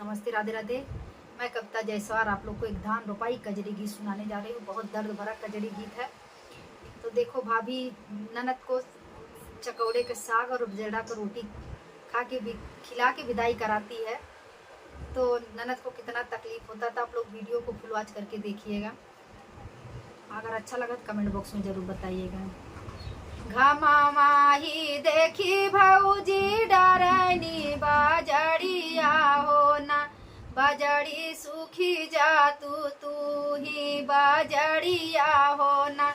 नमस्ते, राधे राधे। मैं कविता जायसवाल आप लोग को एक धान रोपाई कजरी गीत सुनाने जा रही हूँ। बहुत दर्द भरा कजरी गीत है। तो देखो, भाभी ननद को चकौड़े के साग और जड़ा का रोटी खिला के विदाई कराती है। तो ननद को कितना तकलीफ होता था, आप लोग वीडियो को फुल वॉच करके देखिएगा। अगर अच्छा लगा तो कमेंट बॉक्स में जरूर बताइएगा। घमा माही देखी भौजी डरनी बाजड़िया हो ना, बाजड़ी सूखी जा तू ही बाजड़िया हो ना,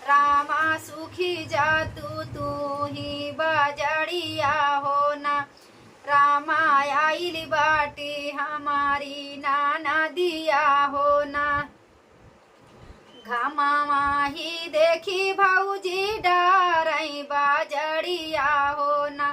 रामा सूखी जा तू ही बाजड़िया हो ना, रामा आइल बाटी हमारी नाना दिया हो ना। घमा माही देखी भौजी डरई बाजड़िया हो ना,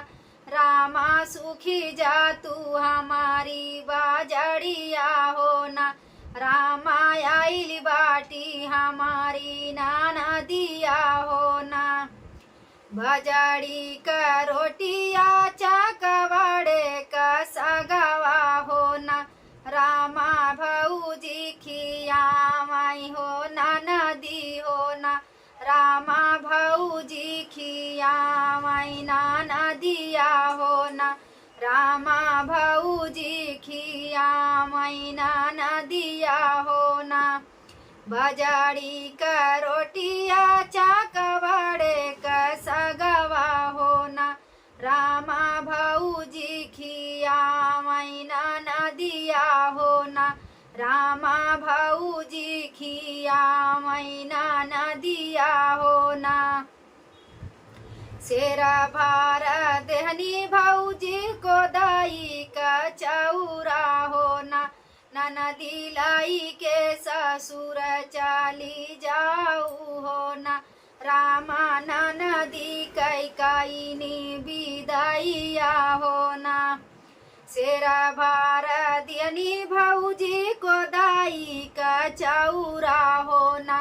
रामा सुखी जा तू हमारी बाजड़िया हो ना, रामा आइल बाटी हमारी नाना दिया हो ना। भजड़ी का रोटिया चकवड़े का सगवा हो ना, रामा भौजी खियावाई हो ना नदी हो ना, रामा भौजी खियावाई ना नदिया हो ना, रामा भौजी खियावाई ना नदिया हो ना। भजड़ी का रोटिया चकवड़े का सगवा हो ना, रामा भौजी खियावाई ना नदिया हो ना, रामा भौजी खियावाई ना नदिया हो ना। शेरा भार देहनी भौजी को दाई का चौरा हो ना, ननदी लाई के ससुर चाली जाऊ हो ना, रामा ननदी कैकाइनी विदाइया हो ना। शेरा भार दियनी भौजी को दाई का चौरा हो ना,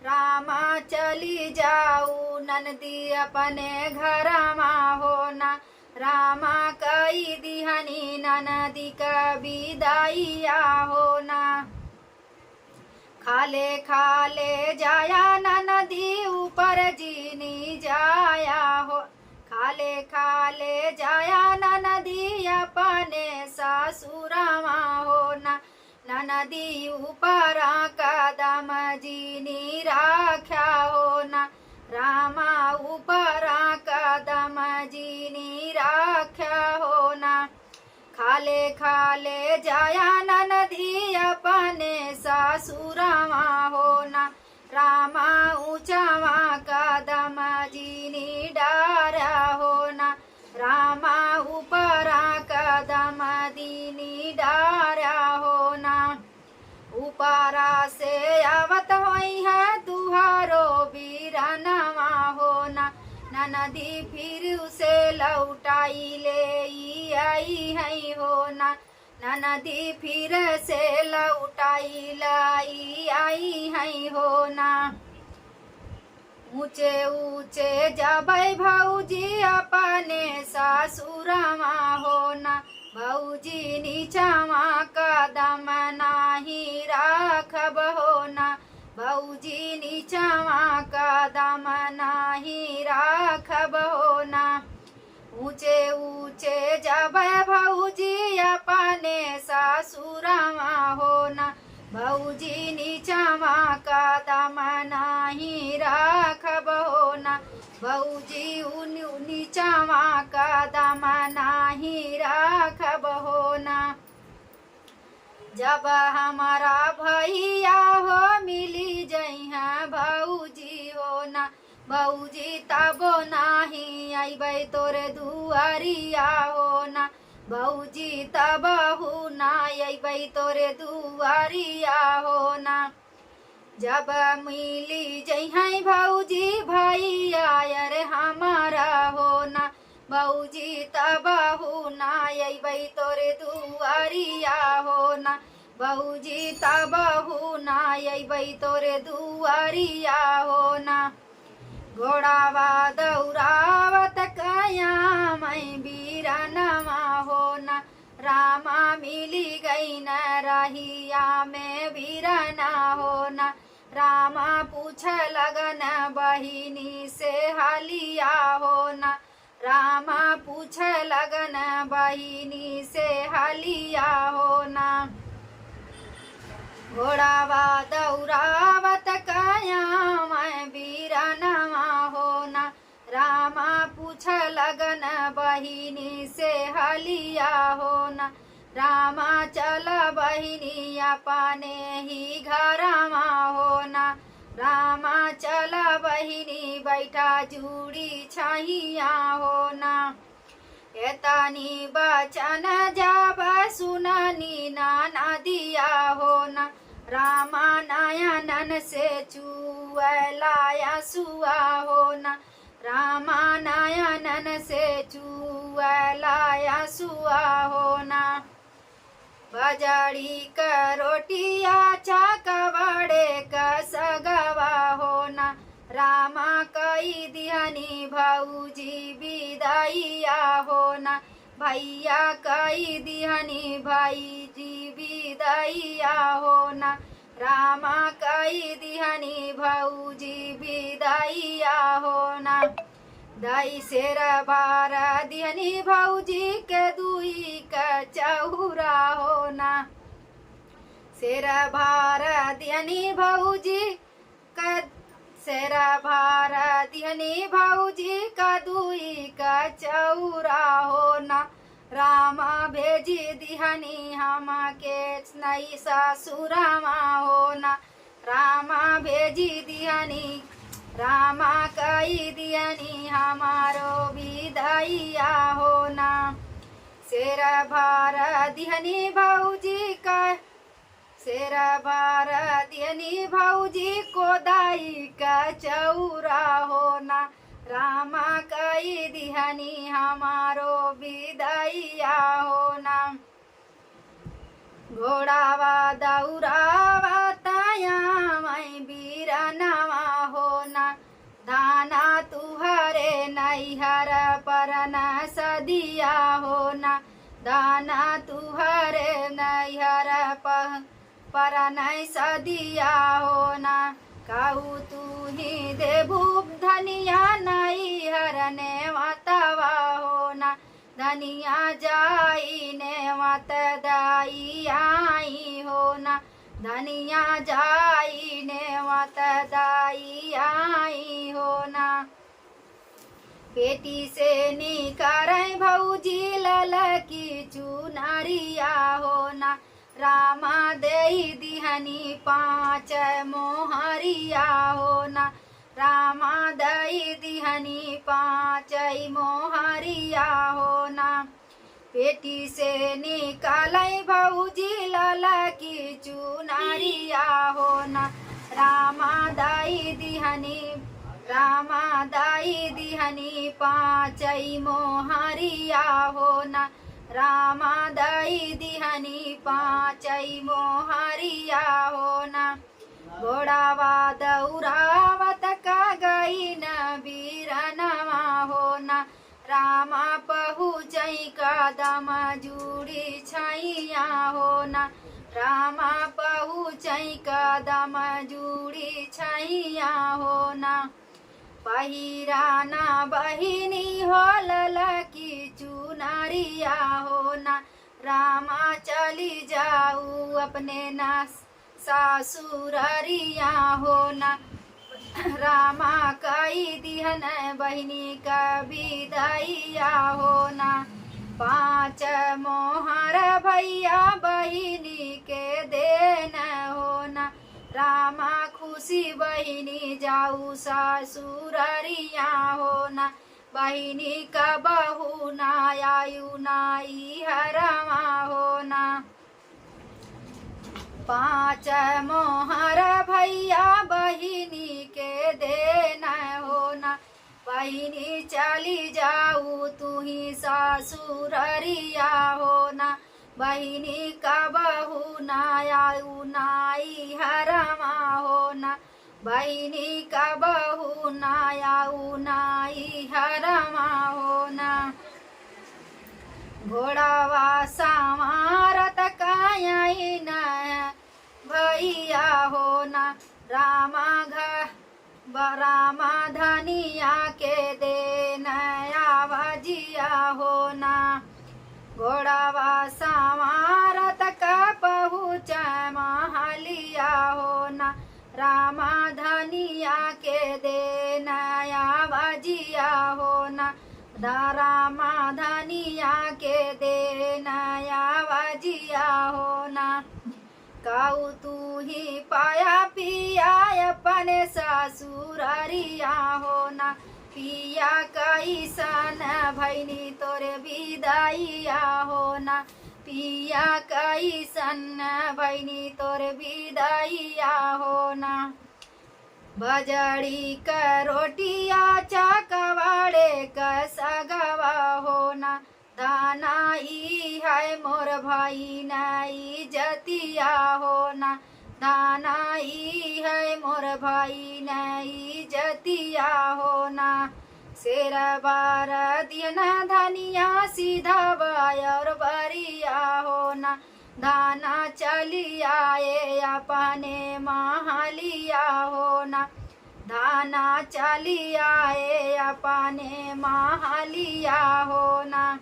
रामा चली जाऊ ननदी अपने घर मा हो ना, रामा कई दिहनी ननदी का विदाइया हो ना। खाले खाले जाया ननदी ऊपर जीनी जाया हो, खाले खाले जाया ननदी अपने ससुरमा हो ना, ननदी ऊपर कदम जीनी राख्या हो ना, रामा ऊपर कदम जीनी राख्या हो ना। खाले खाले जाया ननदी अपने ससुरमा हो ना, रामा ऊंचावा कदम जीनी डारा हो ना, रामा ऊपर कदम दीनी डारा हो ना। ऊपरा से आवत होई है तुहारो बीरनवा हो ना, ननदी फिर उसे लौटाई ले आई है हो ना, ननदी फिर से लौटाई लाई आई है हो ना। ऊंचे ऊंचे जाबै भौजी अपने ससुरमा हो ना, भौजी नीचावा कदम नाही राखब हो ना, भौजी नीचावा कदम नाही राखब हो ना। ऊंचे ऊंचे जाबै भौजी अपने ससुरमा हो ना, भौजी नीचावा कदम नाही राखब हो ना, भौजी नीचावा कदम नाही राखब हो ना। जब हमारा भैया हो मिली जइहा भौजी हो ना, भौजी तबो नाही अइबै तोरे दुआरिया हो ना, भौजी तबहु ना अइबै तोरे दुआरिया हो ना। जब मिली जइहा भौजी भैया अरे हमारा हो ना, भौजी तबहु ना अइबै तोरे दुआरिया हो ना, भौजी तबहु ना अइबै तोरे दुआरिया हो ना। घोड़ावा दौड़ावत कया मैं बीरनवा हो ना, रामा मिली गई बीरना हो ना। रामा पूछ लगन बहिनी से हालिया हो ना। रामा पूछ लगन बहिनी से हालिया हो ना। घोड़ावा दौरावत काया मैं बीरनवा हो ना। रामा पूछ लगन बहिनी से हलिया हो ना। रामा चल बहिनी अपने ही घरमा हो ना। रामा चल बहिनी बैठा जूड़ी छहिया हो ना। एतनी बचन जब सुननी नाना दिया हो ना। रामा नयनन से चुअलाया सुआ हो ना। रामा नयनन से चुअलाया सुआ हो ना। बजड़ी का रोटिया चाकवड़े का सगवा हो ना। रामा कई दिहनी भौजी विदाइया हो ना। भैया कई दिहनी भाईजी विदाइया हो ना। रामा कई दिहनी भौजी विदाइया हो ना। दाई शेर बार दिहनी भौजी के दुई का चौरा हो ना। शेर भार दिहनी भौजी का शेर भार दिहनी भौजी का दुई का चौरा हो ना। रामा भेजी दिहनी हम के नई ससुरामा हो ना। रामा भेजी दिहनी रामा कई दियनी हमारो विदाइया हो ना। शेर भार दिहनी भौजी का शेर भार दिहनी भौजी को दाई का चौरा हो ना। रामा कई दिहनी हमारो विदाइया हो ना। घोड़ावा दौरावा ताया मैं बीरनवा हो ना। दाना तुहरे नैहर पर न सदिया हो ना। दाना तुहरे नैहर पर न सदिया हो ना। कहू तू ही देबू धनिया नैहर ने मतवा हो ना। धनिया जाई ने मत दाई आई हो ना। धनिया जाई ने मत दाई आई हो ना। पेटी से निकारै भौजी ललकी चुनरिया हो ना। रामा देई दिहनी 5 मोहरिया हो ना। रामा दई दिहनी 5 मोहरिया हो ना। पेटी से निकालै भौजी ललकी चुनरिया हो ना। रामा दई दिहनी 5 मोहरिया हो ना। रामा दई दिहनी 5 मोहरिया हो ना। घोड़ावा दौरावत का गई न बीरनवा हो ना। रामा पहुँचई कदम जूड़ी छैया हो ना। रामा पहुँचई कदम जूड़ी छैया हो ना। पहिराना बहिनी हो ललकी चुनरिया हो ना। रामा चली जाऊ अपने ना सासुररिया हो ना। रामा कई दिहन बहिनी का विदाइया हो ना। 5 मोहर भैया बहिनी के देन हो ना। रामा खुशी बहिनी जाऊ ससुररिया हो ना। बहिनी का बहू ना आयु नाई हरमा हो ना। 5 मोहर भैया बहिनी के देना हो ना। बहिनी चली जाऊ तू ही ससुररिया हो ना। बहिनी का बहू ना आयु नाई हरमा हो ना। बहिनी का बहू ना आयु नाई हरमा हो ना। घोड़ावा समारत काया न भई रामा धनिया के दे नया भजिया हो ना। घोड़ावा संवारत का पहुँच महलिया हो ना। रामा धनिया के दे नया भजिया हो ना। रामा धनिया के दे नया भजिया हो ना। काऊ तू ही पाया पिया अपने ससुररिया हो ना। पिया कैसन भैनी तोरे विदाइया हो ना। पिया कैसन भैनी तोरे विदाइया हो ना। बजड़ी का रोटिया चकवाड़े का सगवा हो ना। दाना ई है मोर भाई नई जतिया हो ना। दाना ई है मोर भाई नई जतिया हो ना। शेर बार दियना धनिया सीधा बायर बरिया हो ना। दाना चली आए अपने महलिया हो ना। दाना चली आए अपने महलिया हो ना।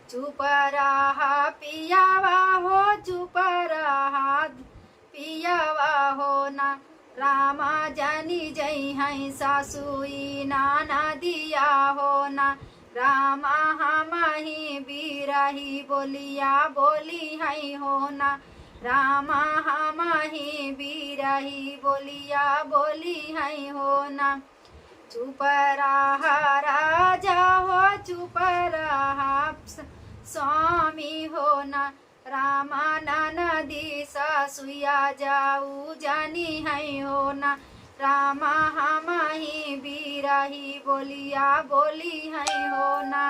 चुप रहा पियावा हो, चुप रहा पियावा हो ना। रामा जानी जई हैं सासुई नाना दिया हो ना। रामा हम ही बिरही बोलिया बोली हैं हो ना। रामा हम ही बिरही बोलिया बोली हैं हो ना। चुप रहा राजा हो, चुप रहा स्वामी हो ना। रामा नदी सासुया जाऊ जानी है हो ना। रामा हम ही बिरही बोलिया बोली है हो ना।